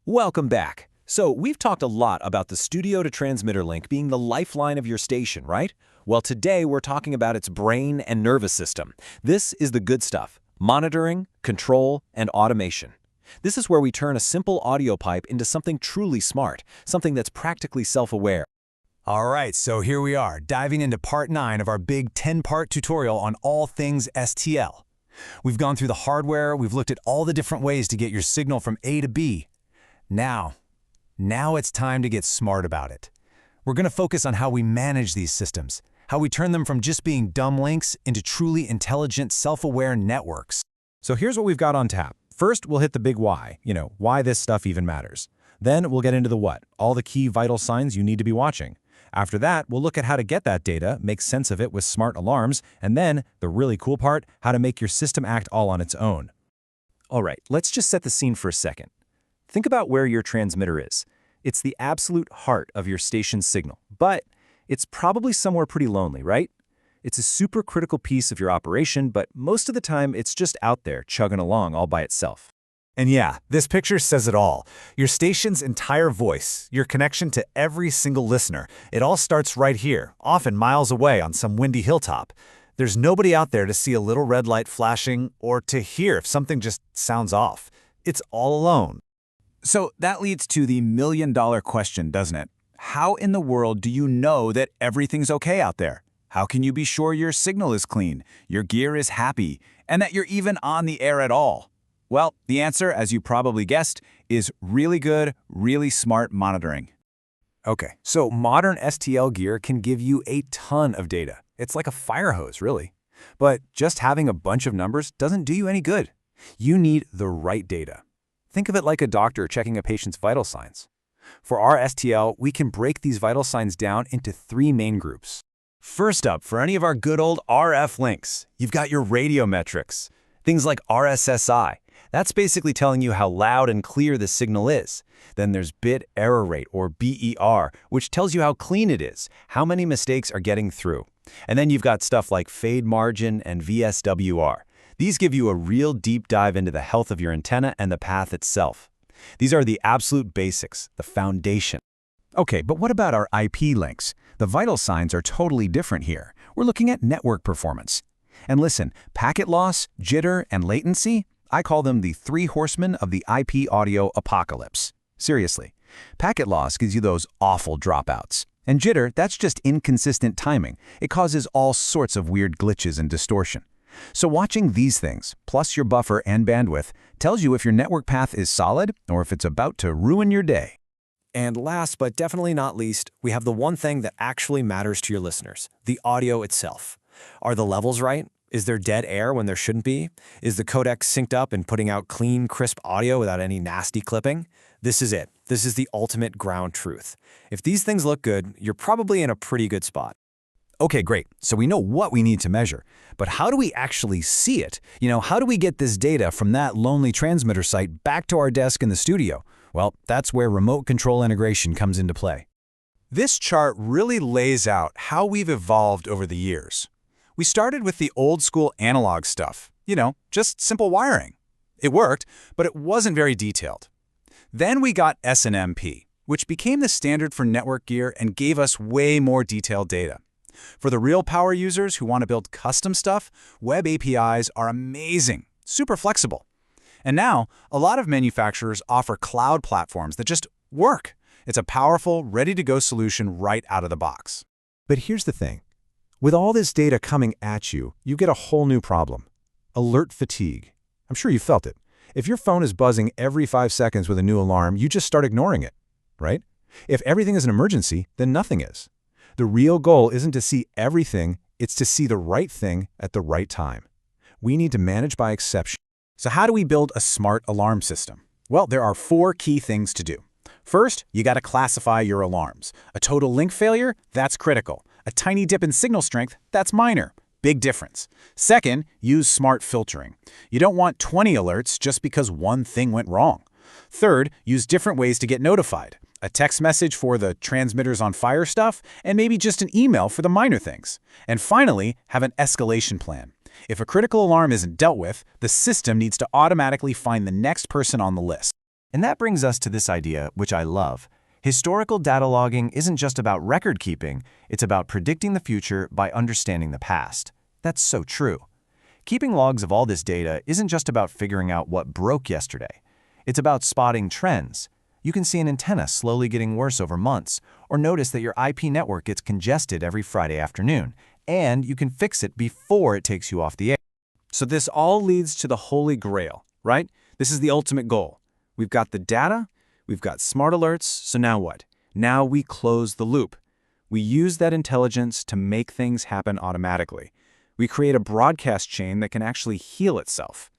Welcome back. So we've talked a lot about the studio to transmitter link being the lifeline of your station, right? Well, today we're talking about its brain and nervous system. This is the good stuff: monitoring, control, and automation. This is where we turn a simple audio pipe into something truly smart, something that's practically self-aware. All right, so here we are, diving into part 9 of our big 10-part tutorial on all things STL. We've gone through the hardware, we've looked at all the different ways to get your signal from A to B. Now it's time to get smart about it. We're going to focus on how we manage these systems, how we turn them from just being dumb links into truly intelligent, self-aware networks. So here's what we've got on tap. First, we'll hit the big why, why this stuff even matters. Then we'll get into the what, all the key vital signs you need to be watching. After that, we'll look at how to get that data, make sense of it with smart alarms, and then, the really cool part, how to make your system act all on its own. All right, let's just set the scene for a second. Think about where your transmitter is. It's the absolute heart of your station's signal, but it's probably somewhere pretty lonely, right? It's a super critical piece of your operation, but most of the time it's just out there chugging along all by itself. And yeah, this picture says it all. Your station's entire voice, your connection to every single listener, it all starts right here, often miles away on some windy hilltop. There's nobody out there to see a little red light flashing or to hear if something just sounds off. It's all alone. So that leads to the million-dollar question, doesn't it? How in the world do you know that everything's okay out there? How can you be sure your signal is clean, your gear is happy, and that you're even on the air at all? Well, the answer, as you probably guessed, is really good, really smart monitoring. Okay, so modern STL gear can give you a ton of data. It's like a fire hose, really. But just having a bunch of numbers doesn't do you any good. You need the right data. Think of it like a doctor checking a patient's vital signs. For our STL, we can break these vital signs down into 3 main groups. First up, for any of our good old RF links, you've got your radio metrics. Things like RSSI. That's basically telling you how loud and clear the signal is. Then there's bit error rate, or BER, which tells you how clean it is, how many mistakes are getting through. And then you've got stuff like fade margin and VSWR. These give you a real deep dive into the health of your antenna and the path itself. These are the absolute basics, the foundation. Okay, but what about our IP links? The vital signs are totally different here. We're looking at network performance. And listen, packet loss, jitter, and latency, I call them the 3 horsemen of the IP audio apocalypse. Seriously, packet loss gives you those awful dropouts. And jitter, that's just inconsistent timing. It causes all sorts of weird glitches and distortion. So watching these things, plus your buffer and bandwidth, tells you if your network path is solid or if it's about to ruin your day. And last but definitely not least, we have the one thing that actually matters to your listeners: the audio itself. Are the levels right? Is there dead air when there shouldn't be? Is the codec synced up and putting out clean, crisp audio without any nasty clipping? This is it. This is the ultimate ground truth. If these things look good, you're probably in a pretty good spot. Okay, great. So we know what we need to measure. But how do we actually see it? How do we get this data from that lonely transmitter site back to our desk in the studio? Well, that's where remote control integration comes into play. This chart really lays out how we've evolved over the years. We started with the old-school analog stuff, just simple wiring. It worked, but it wasn't very detailed. Then we got SNMP, which became the standard for network gear and gave us way more detailed data. For the real power users who want to build custom stuff, web APIs are amazing, super flexible. And now, a lot of manufacturers offer cloud platforms that just work. It's a powerful, ready-to-go solution right out of the box. But here's the thing. With all this data coming at you, you get a whole new problem: alert fatigue. I'm sure you felt it. If your phone is buzzing every 5 seconds with a new alarm, you just start ignoring it, right? If everything is an emergency, then nothing is. The real goal isn't to see everything, it's to see the right thing at the right time. We need to manage by exception. So how do we build a smart alarm system? Well, there are 4 key things to do. First, you got to classify your alarms. A total link failure? That's critical. A tiny dip in signal strength? That's minor. Big difference. Second, use smart filtering. You don't want 20 alerts just because one thing went wrong. Third, use different ways to get notified. A text message for the transmitters on fire stuff, and maybe just an email for the minor things. And finally, have an escalation plan. If a critical alarm isn't dealt with, the system needs to automatically find the next person on the list. And that brings us to this idea, which I love. Historical data logging isn't just about record keeping, it's about predicting the future by understanding the past. That's so true. Keeping logs of all this data isn't just about figuring out what broke yesterday. It's about spotting trends. You can see an antenna slowly getting worse over months, or notice that your IP network gets congested every Friday afternoon, and you can fix it before it takes you off the air. So this all leads to the holy grail, right? This is the ultimate goal. We've got the data, we've got smart alerts, so now what? Now we close the loop. We use that intelligence to make things happen automatically. We create a broadcast chain that can actually heal itself.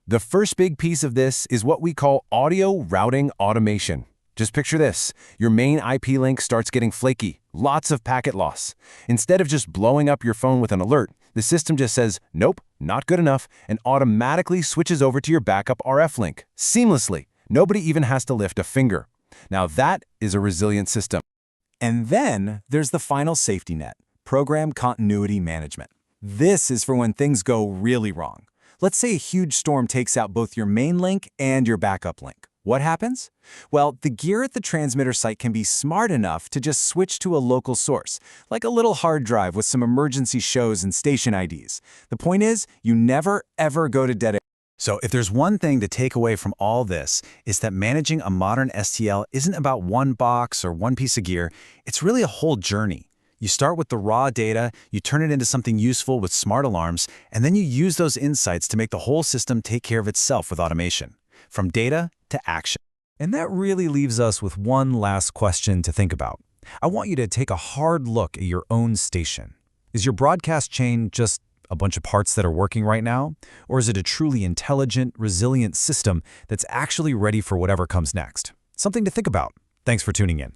The first big piece of this is what we call audio routing automation. Just picture this. Your main IP link starts getting flaky, lots of packet loss. Instead of just blowing up your phone with an alert, the system just says, nope, not good enough, and automatically switches over to your backup RF link, seamlessly. Nobody even has to lift a finger. Now that is a resilient system. And then there's the final safety net, program continuity management. This is for when things go really wrong. Let's say a huge storm takes out both your main link and your backup link. What happens? Well, the gear at the transmitter site can be smart enough to just switch to a local source, like a little hard drive with some emergency shows and station IDs. The point is, you never, ever go to dead. So if there's one thing to take away from all this, is that managing a modern STL isn't about one box or one piece of gear. It's really a whole journey. You start with the raw data, you turn it into something useful with smart alarms, and then you use those insights to make the whole system take care of itself with automation. From data to action. And that really leaves us with one last question to think about. I want you to take a hard look at your own station. Is your broadcast chain just a bunch of parts that are working right now? Or is it a truly intelligent, resilient system that's actually ready for whatever comes next? Something to think about. Thanks for tuning in.